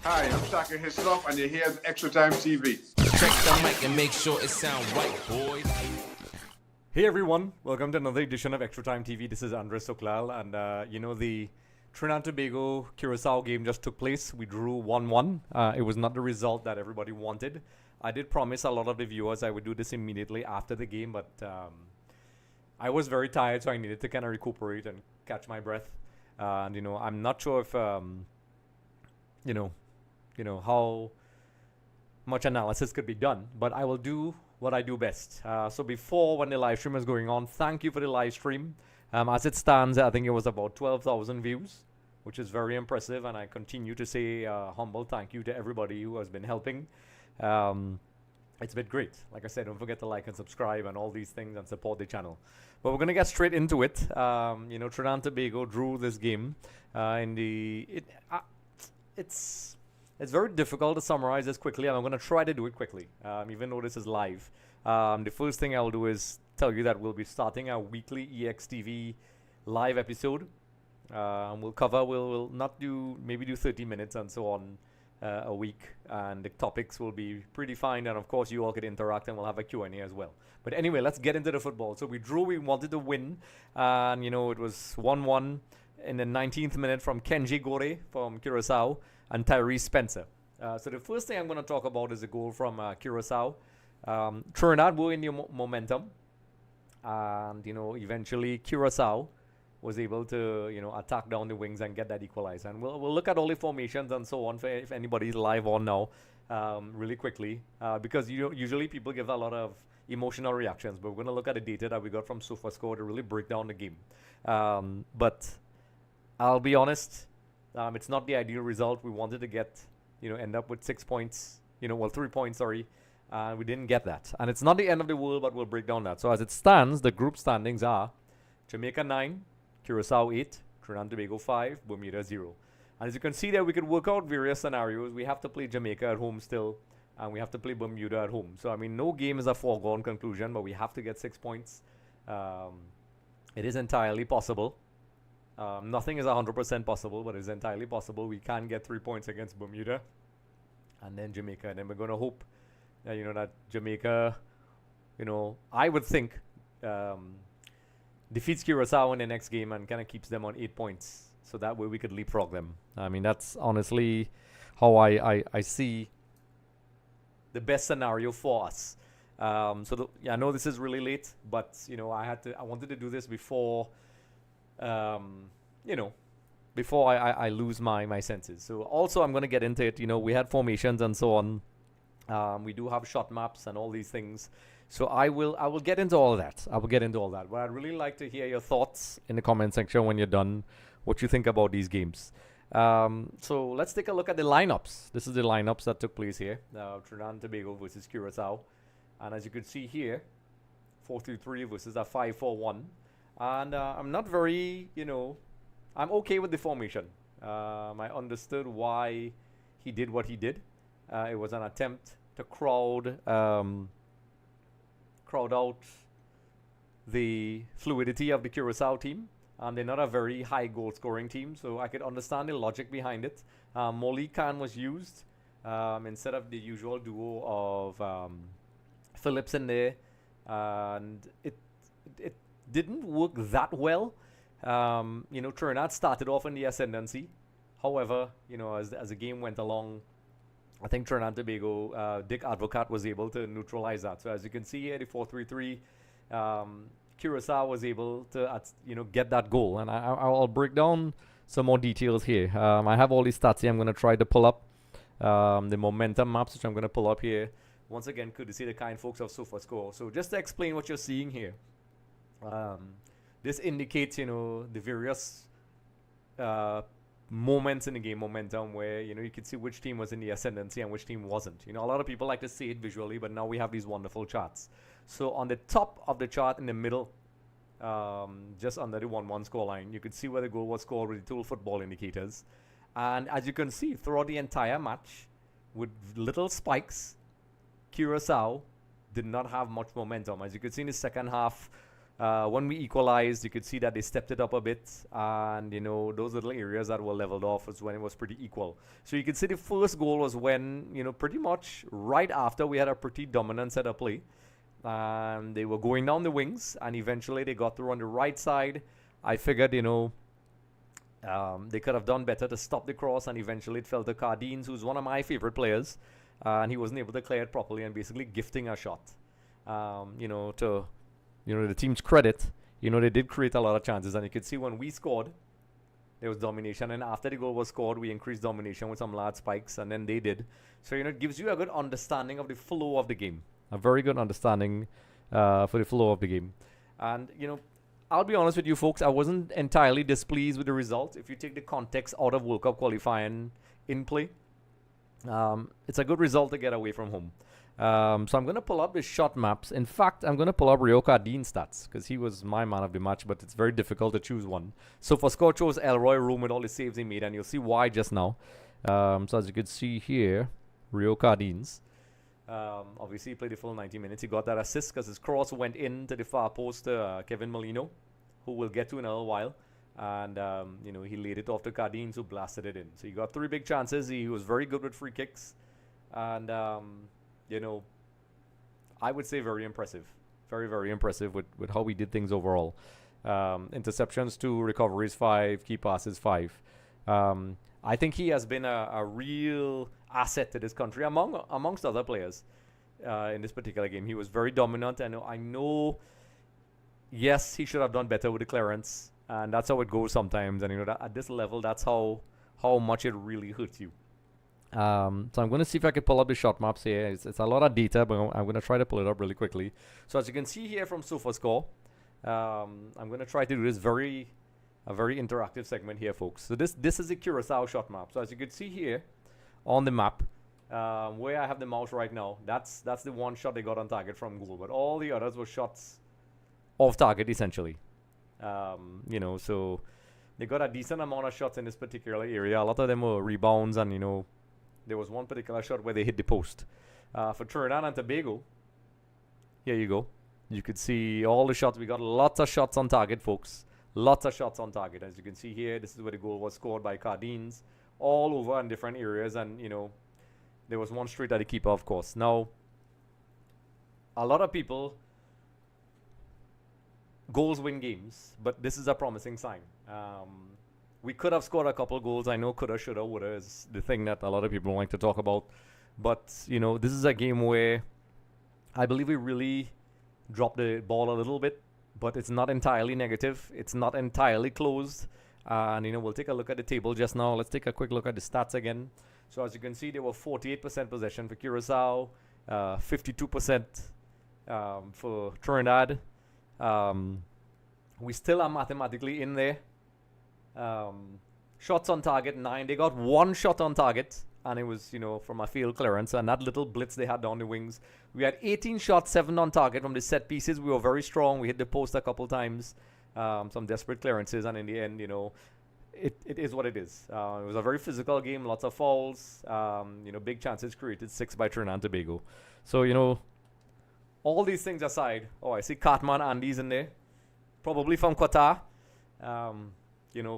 Hi, I'm Shaka Hislop, and you're here at Extra Time TV. Check the mic and make sure it sound right, boys. Hey everyone, welcome to another edition of Extra Time TV. This is Andre Sooklal, and the Trinidad Tobago Curaçao game just took place. We drew 1-1. It was not the result that everybody wanted. I did promise a lot of the viewers I would do this immediately after the game, but I was very tired, so I needed to kind of recuperate and catch my breath. And I'm not sure if how much analysis could be done, but I will do what I do best. So before, when the live stream was going on, thank you for the live stream. As it stands, I think it was about 12,000 views, which is very impressive, and I continue to say humble thank you to everybody who has been helping. It's been great. Like I said, don't forget to like and subscribe and all these things and support the channel. But we're going to get straight into it. Trinidad and Tobago drew this game. It's very difficult to summarize this quickly, and I'm going to try to do it quickly, even though this is live. The first thing I'll do is tell you that we'll be starting our weekly EXTV live episode. We'll not do, maybe do 30 minutes and so on a week, and the topics will be pretty fine, and of course you all could interact, and we'll have a Q&A as well. But anyway, let's get into the football. So we drew, we wanted to win, and it was 1-1 in the 19th minute from Kenji Gore from Curaçao and Tyrese Spencer. So the first thing I'm going to talk about is a goal from Curaçao. Trinidad were in the momentum, and eventually Curaçao was able to attack down the wings and get that equalizer. And we'll look at all the formations and so on if anybody's live on now, really quickly, because usually people give a lot of emotional reactions, but we're going to look at the data that we got from SofaScore to really break down the game. But I'll be honest, it's not the ideal result. We wanted to get, end up with 6 points, 3 points, sorry. We didn't get that. And it's not the end of the world, but we'll break down that. So as it stands, the group standings are Jamaica 9, Curaçao 8, Trinidad and Tobago 5, Bermuda 0. And as you can see there, we could work out various scenarios. We have to play Jamaica at home still, and we have to play Bermuda at home. So, no game is a foregone conclusion, but we have to get 6 points. It is entirely possible. Nothing is 100% possible, but it's entirely possible. We can get 3 points against Bermuda and then Jamaica. And then we're going to hope, that Jamaica, I would think, defeats Curaçao in the next game and kind of keeps them on 8 points. So that way we could leapfrog them. That's honestly how I see the best scenario for us. I know this is really late, but, I wanted to do this before... before I lose my senses. So also I'm going to get into it. We had formations and so on. We do have shot maps and all these things. So I will get into all of that. But I'd really like to hear your thoughts in the comment section when you're done, what you think about these games. So let's take a look at the lineups. This is the lineups that took place here. Trinidad and Tobago versus Curaçao. And as you can see here, 4-3-3 versus a 5-4-1. And I'm not very, I'm okay with the formation. I understood why he did what he did. It was an attempt to crowd out the fluidity of the Curaçao team. They're not a very high goal scoring team, so I could understand the logic behind it. Molly Khan was used instead of the usual duo of Phillips in there, and it didn't work that well. Trinidad started off in the ascendancy. However, as the game went along, I think Trinidad and Tobago, Dick Advocat was able to neutralize that. So as you can see here, the 4-3-3, Curaçao was able to, get that goal. And I'll break down some more details here. I have all these stats here. I'm going to try to pull up the momentum maps, which I'm going to pull up here. Once again, courtesy the kind folks of SofaScore. So just to explain what you're seeing here. This indicates, the various moments in the game momentum where, you could see which team was in the ascendancy and which team wasn't. A lot of people like to see it visually, but now we have these wonderful charts. So on the top of the chart in the middle, just under the 1-1 scoreline, you could see where the goal was scored with the total football indicators. And as you can see, throughout the entire match, with little spikes, Curaçao did not have much momentum. As you could see in the second half, When we equalized, you could see that they stepped it up a bit, and those little areas that were leveled off was when it was pretty equal. So you could see the first goal was when pretty much right after we had a pretty dominant set of play. They were going down the wings, and eventually they got through on the right side. I figured, they could have done better to stop the cross, and eventually it fell to Cardines, who's one of my favorite players, and he wasn't able to clear it properly and basically gifting a shot. To the team's credit, they did create a lot of chances, and you could see when we scored, there was domination, and after the goal was scored, we increased domination with some large spikes, and then they did. So, it gives you a good understanding of the flow of the game. A very good understanding for the flow of the game. And, I'll be honest with you folks, I wasn't entirely displeased with the result. If you take the context out of World Cup qualifying in play, it's a good result to get away from home. So I'm going to pull up the shot maps. In fact, I'm going to pull up Rio Cardin's stats because he was my man of the match, but it's very difficult to choose one. So for score chose Elroy Room with all the saves he made, and you'll see why just now. So as you can see here, Rio Cardins. Obviously, he played the full 90 minutes. He got that assist because his cross went into the far post to Kevin Molino, who we'll get to in a little while. And, he laid it off to Cardines, who blasted it in. So he got 3 big chances. He was very good with free kicks. And, I would say very impressive. Very, very impressive with how we did things overall. Interceptions 2, recoveries 5, key passes 5. I think he has been a real asset to this country amongst other players in this particular game. He was very dominant. I know, yes, he should have done better with the clearance, and that's how it goes sometimes. And that at this level, that's how much it really hurts you. So I'm going to see if I can pull up the shot maps here. It's a lot of data, but I'm going to try to pull it up really quickly. So as you can see here from SofaScore, I'm going to try to do this a very interactive segment here, folks. So this is a Curaçao shot map. So as you can see here on the map, where I have the mouse right now, that's the one shot they got on target from goal. But all the others were shots off target, essentially. So they got a decent amount of shots in this particular area. A lot of them were rebounds, and, there was one particular shot where they hit the post. For Trinidad and Tobago, here you go. You could see all the shots. We got lots of shots on target, folks. Lots of shots on target. As you can see here, this is where the goal was scored by Cardines. All over in different areas. And, there was one straight at the keeper, of course. Now, a lot of people, goals win games. But this is a promising sign. We could have scored a couple goals. I know coulda, shoulda, woulda is the thing that a lot of people like to talk about. But, this is a game where I believe we really dropped the ball a little bit. But it's not entirely negative. It's not entirely closed. And, we'll take a look at the table just now. Let's take a quick look at the stats again. So, as you can see, there were 48% possession for Curaçao, 52% for Trinidad. We still are mathematically in there. Shots on target, 9. They got 1 shot on target, and it was, from a field clearance. And that little blitz they had down the wings. We had 18 shots, 7 on target from the set pieces. We were very strong. We hit the post a couple times. Some desperate clearances, and in the end, it is what it is. It was a very physical game, lots of fouls, big chances created, 6 by Trinidad and Tobago. So, all these things aside, I see Cartman Andy's in there, probably from Qatar.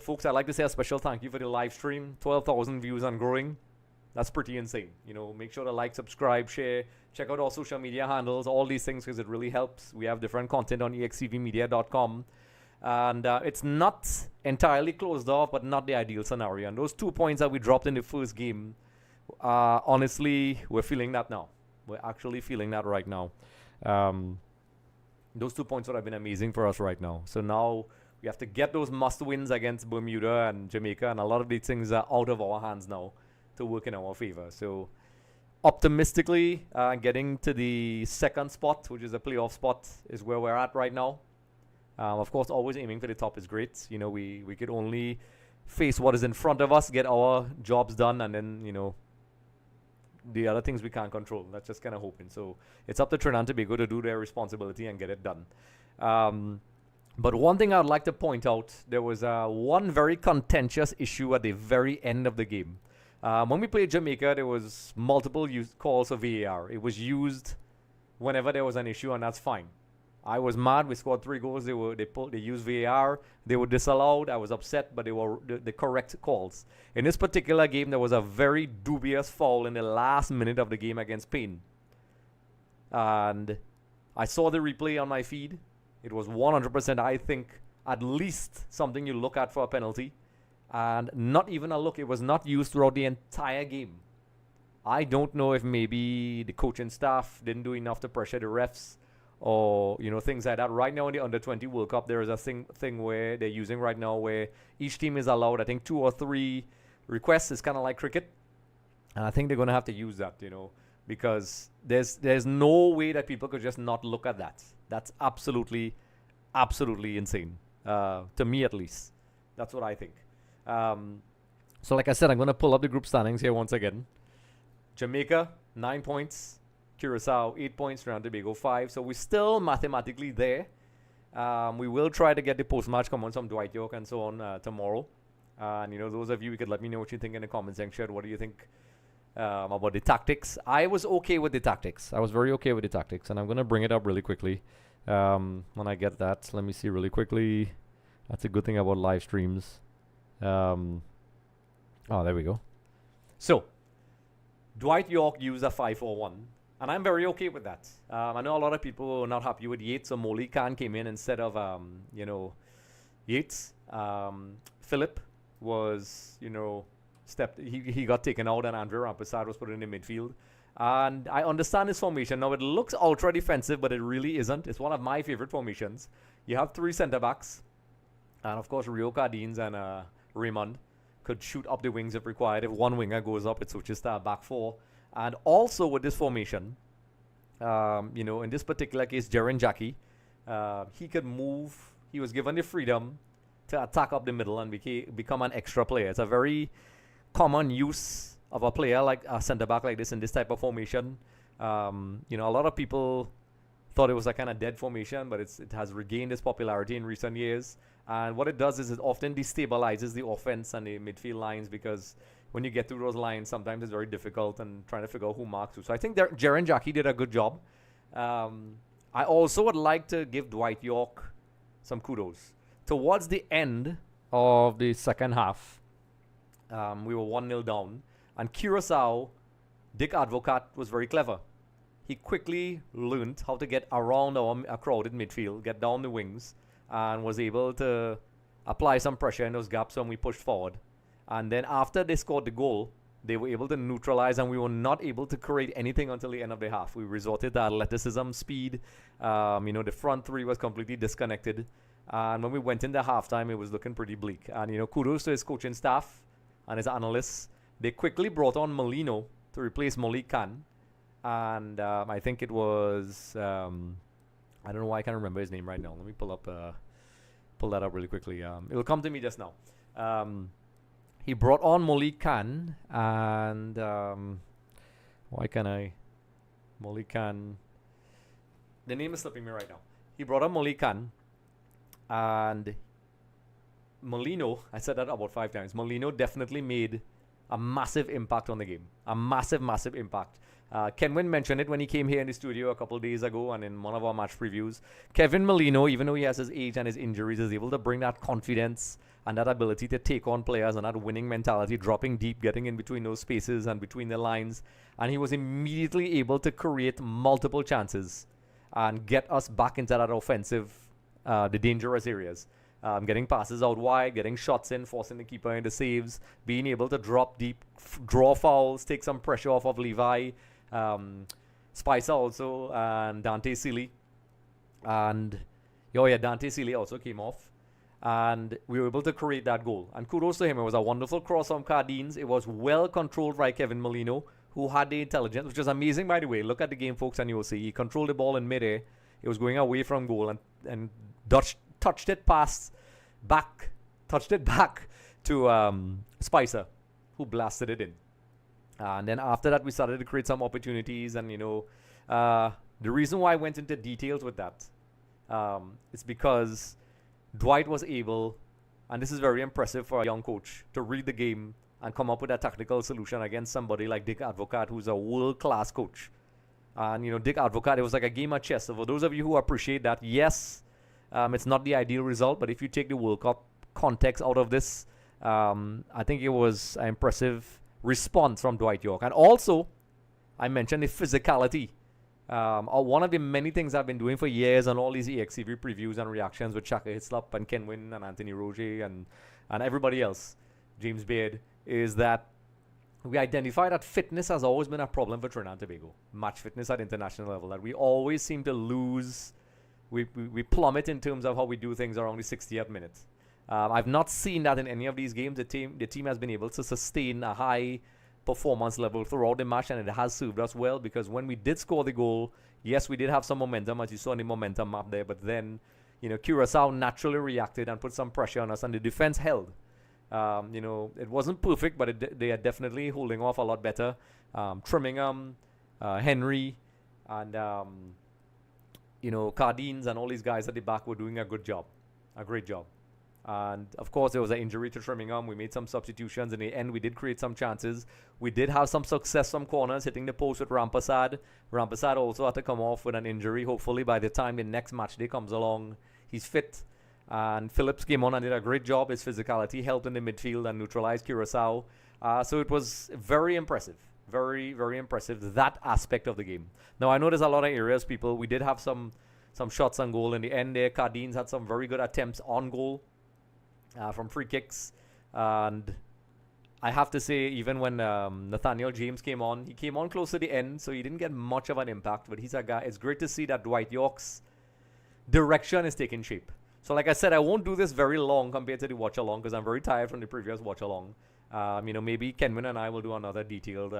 Folks, I'd like to say a special thank you for the live stream, 12,000 views and growing. That's pretty insane. Make sure to like, subscribe, share, check out our social media handles, all these things, because it really helps. We have different content on extvmedia.com. And it's not entirely closed off, but not the ideal scenario. And those 2 points that we dropped in the first game, honestly, we're feeling that now. We're actually feeling that right now. Those 2 points would have been amazing for us right now. So now we have to get those must-wins against Bermuda and Jamaica, and a lot of these things are out of our hands now to work in our favor. So optimistically, getting to the second spot, which is a playoff spot, is where we're at right now. Of course, always aiming for the top is great. We could only face what is in front of us, get our jobs done, and then, the other things we can't control. That's just kind of hoping. So it's up to Trinidad and Tobago to do their responsibility and get it done. But one thing I'd like to point out, there was one very contentious issue at the very end of the game. When we played Jamaica, there was multiple calls of VAR. It was used whenever there was an issue, and that's fine. I was mad. We scored 3 goals. They used VAR. They were disallowed. I was upset, but they were the correct calls. In this particular game, there was a very dubious foul in the last minute of the game against Spain. And I saw the replay on my feed. It was 100%, I think, at least something you look at for a penalty. And not even a look. It was not used throughout the entire game. I don't know if maybe the coaching staff didn't do enough to pressure the refs, or things like that. Right now in the Under-20 World Cup, there is a thing where they're using right now where each team is allowed, I think, 2 or 3 requests. It's kind of like cricket, and I think they're going to have to use that, because there's no way that people could just not look at that. That's absolutely insane, to me at least. That's what I think. So like I said, I'm going to pull up the group standings here once again. Jamaica, 9 points. Curaçao, 8 points. Trinidad Tobago, 5. So we're still mathematically there. We will try to get the post-match comments from Dwight, Yorke, and so on tomorrow. And, those of you could let me know what you think in the comment section. What do you think about the tactics? I was okay with the tactics. I was very okay with the tactics. And I'm going to bring it up really quickly when I get that. Let me see really quickly. That's a good thing about live streams. Oh, there we go. So, Dwight Yorke used a 5-4-1. And I'm very okay with that. I know a lot of people are not happy with Yates, so Molly Khan came in instead of, Yates. Philip was, he got taken out, and Andre Rampersad was put in the midfield. And I understand this formation. Now, it looks ultra defensive, but it really isn't. It's one of my favorite formations. You have 3 centre-backs. And, of course, Rio Cardines and Raymond could shoot up the wings if required. If one winger goes up, it switches to a back 4. And also with this formation, in this particular case, Jaren Jackie, he could move. He was given the freedom to attack up the middle and become an extra player. It's a very common use of a player like a centre-back like this in this type of formation. A lot of people thought it was a kind of dead formation, but it has regained its popularity in recent years. And what it does is it often destabilizes the offense and the midfield lines, because when you get through those lines, sometimes it's very difficult and trying to figure out who marks who. So I think Jaren Jackie did a good job. I also would like to give Dwight Yorke some kudos. Towards the end of the second half, we were 1-0 down. And Curaçao, Dick Advocat was very clever. He quickly learned how to get around a crowded midfield, get down the wings, and was able to apply some pressure in those gaps when we pushed forward. And then after they scored the goal, they were able to neutralize, and we were not able to create anything until the end of the half. We resorted to athleticism, speed. The front 3 was completely disconnected. And when we went into halftime, it was looking pretty bleak. And, kudos to his coaching staff and his analysts. They quickly brought on Molino to replace Malik Khan. And I think it was, I don't know why I can't remember his name right now. Let me pull that up really quickly. It will come to me just now. He brought on Malik Khan, and Malik Khan. The name is slipping me right now. He brought on Malik Khan, and Molino, I said that about 5 times. Molino definitely made a massive impact on the game. A massive, massive impact. Kenwin mentioned it when he came here in the studio a couple days ago and in one of our match previews. Kevin Molino, even though he has his age and his injuries, is able to bring that confidence and that ability to take on players and that winning mentality, dropping deep, getting in between those spaces and between the lines. And he was immediately able to create multiple chances and get us back into that offensive, the dangerous areas. Getting passes out wide, getting shots in, forcing the keeper into saves, being able to drop deep, draw fouls, take some pressure off of Levi, Spicer also, and Dante Sealy. And, Dante Sealy also came off. And we were able to create that goal. And kudos to him. It was a wonderful cross from Cardines. It was well controlled by Kevin Molino, who had the intelligence, which is amazing, by the way. Look at the game, folks, and you will see. He controlled the ball in midair. It was going away from goal and touched it back to Spicer, who blasted it in. And then after that, we started to create some opportunities. And, the reason why I went into details with that is because Dwight was able, and this is very impressive for a young coach, to read the game and come up with a tactical solution against somebody like Dick Advocat, who's a world-class coach. And, Dick Advocat, it was like a game of chess. So for those of you who appreciate that, yes, it's not the ideal result, but if you take the World Cup context out of this, I think it was an impressive response from Dwight Yorke. And also, I mentioned the physicality. One of the many things I've been doing for years on all these EXTV previews and reactions with Shaka Hislop and Kenwin and Anthony Roger and everybody else, James Beard, is that we identify that fitness has always been a problem for Trinidad and Tobago. Match fitness at international level. That we always seem to lose. We plummet in terms of how we do things around the 60th minute. I've not seen that in any of these games. The team has been able to sustain a high performance level throughout the match, and it has served us well, because when we did score the goal, yes, we did have some momentum, as you saw in the momentum map there, but then, Curaçao naturally reacted and put some pressure on us, and the defense held. It wasn't perfect, but they are definitely holding off a lot better. Trimmingham, Henry, and Cardines and all these guys at the back were doing a great job. And of course, there was an injury to Trimmingham. We made some substitutions. In the end, we did create some chances. We did have some success from corners, hitting the post with Rampasad. Rampasad also had to come off with an injury. Hopefully, by the time the next match day comes along, he's fit. And Phillips came on and did a great job. His physicality helped in the midfield and neutralized Curaçao. So it was very impressive. Very, very impressive, that aspect of the game. Now, I know there's a lot of areas, people. We did have some shots on goal in the end there. Cardines had some very good attempts on goal. From free kicks, and I have to say, even when Nathaniel James came on, he came on close to the end, so he didn't get much of an impact, but he's a guy. It's great to see that Dwight Yorke's direction is taking shape. So like I said, I won't do this very long compared to the watch along, because I'm very tired from the previous watch along. Maybe Kenwin and I will do another detailed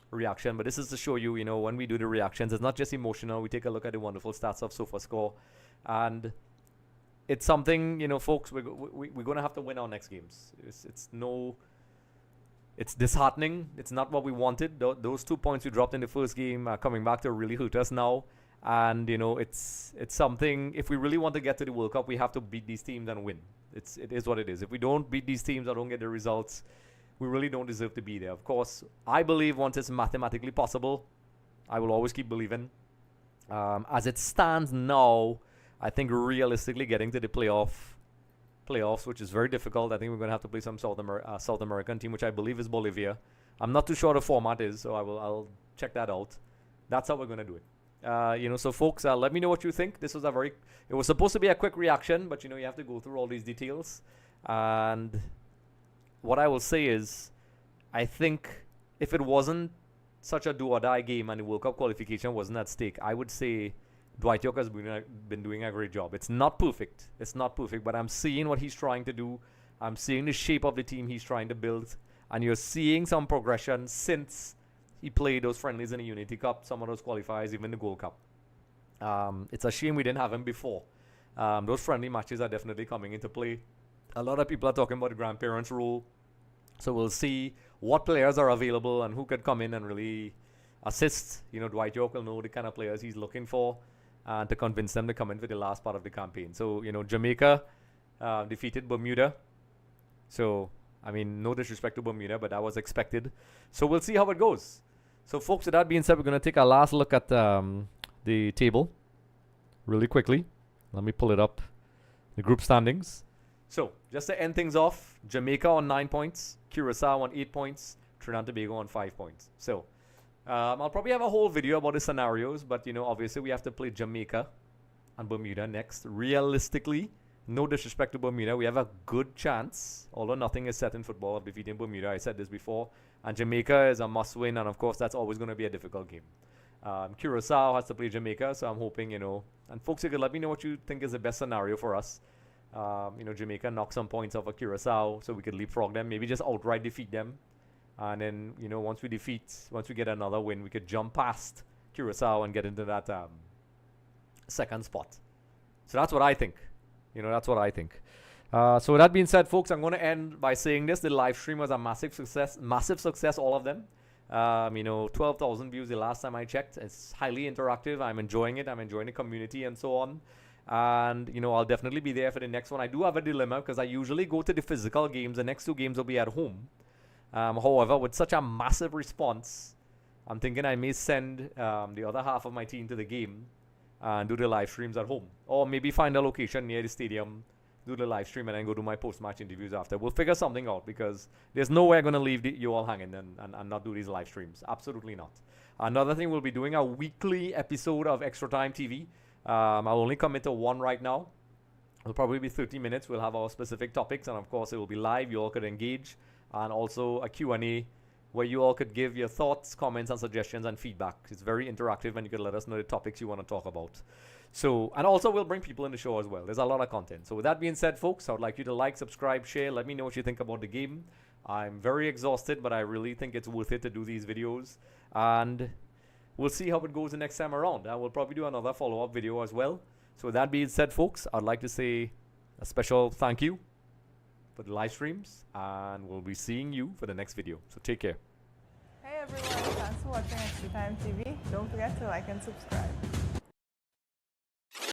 reaction, but this is to show you, when we do the reactions, it's not just emotional. We take a look at the wonderful stats of SofaScore, and it's something, folks, we're going to have to win our next games. It's disheartening. It's not what we wanted. Those 2 points we dropped in the first game are coming back to really hurt us now. And, it's something, if we really want to get to the World Cup, we have to beat these teams and win. It is what it is. If we don't beat these teams or don't get the results, we really don't deserve to be there. Of course, I believe once it's mathematically possible, I will always keep believing. As it stands now, I think realistically getting to the playoffs, which is very difficult. I think we're going to have to play some South American team, which I believe is Bolivia. I'm not too sure the format is, so I'll check that out. That's how we're going to do it. So folks, let me know what you think. This was it was supposed to be a quick reaction, but you have to go through all these details. And what I will say is, I think if it wasn't such a do or die game and the World Cup qualification wasn't at stake, I would say Dwight Yorke has been doing a great job. It's not perfect, but I'm seeing what he's trying to do. I'm seeing the shape of the team he's trying to build, and you're seeing some progression since he played those friendlies in the Unity Cup, some of those qualifiers, even the Gold Cup. It's a shame we didn't have him before. Those friendly matches are definitely coming into play. A lot of people are talking about the grandparents' role, so we'll see what players are available and who could come in and really assist. Dwight Yorke will know the kind of players he's looking for, and to convince them to come in for the last part of the campaign. So, Jamaica defeated Bermuda. So, no disrespect to Bermuda, but that was expected. So, we'll see how it goes. So, folks, with that being said, we're going to take a last look at the table really quickly. Let me pull it up. The group standings. So, just to end things off, Jamaica on 9 points, Curaçao on 8 points, Trinidad and Tobago on 5 points. So, I'll probably have a whole video about the scenarios, but obviously we have to play Jamaica and Bermuda next. Realistically, no disrespect to Bermuda, we have a good chance, although nothing is set in football, of defeating Bermuda. I said this before, and Jamaica is a must-win, and of course that's always going to be a difficult game. Curaçao has to play Jamaica, so I'm hoping, and folks, you could let me know what you think is the best scenario for us. Jamaica knock some points off of Curaçao, so we could leapfrog them, maybe just outright defeat them. And then, once we get another win, we could jump past Curaçao and get into that second spot. So that's what I think. So with that being said, folks, I'm going to end by saying this. The live stream was a massive success, all of them. 12,000 views the last time I checked. It's highly interactive. I'm enjoying it. I'm enjoying the community and so on. And, I'll definitely be there for the next one. I do have a dilemma because I usually go to the physical games. The next 2 games will be at home. However, with such a massive response, I'm thinking I may send the other half of my team to the game and do the live streams at home. Or maybe find a location near the stadium, do the live stream, and then go do my post-match interviews after. We'll figure something out because there's no way I'm going to leave you all hanging and not do these live streams. Absolutely not. Another thing, we'll be doing a weekly episode of Extra Time TV. I'll only commit to one right now. It'll probably be 30 minutes. We'll have our specific topics, and of course, it will be live. You all could engage, and also a Q&A where you all could give your thoughts, comments, and suggestions and feedback. It's very interactive, and you could let us know the topics you want to talk about. So, and also we'll bring people in the show as well. There's a lot of content. So with that being said, folks, I would like you to like, subscribe, share. Let me know what you think about the game. I'm very exhausted, but I really think it's worth it to do these videos. And we'll see how it goes the next time around. I will probably do another follow-up video as well. So with that being said, folks, I'd like to say a special thank you for the live streams, and we'll be seeing you for the next video. So take care. Hey everyone, thanks for watching Extra Time TV. Don't forget to like and subscribe.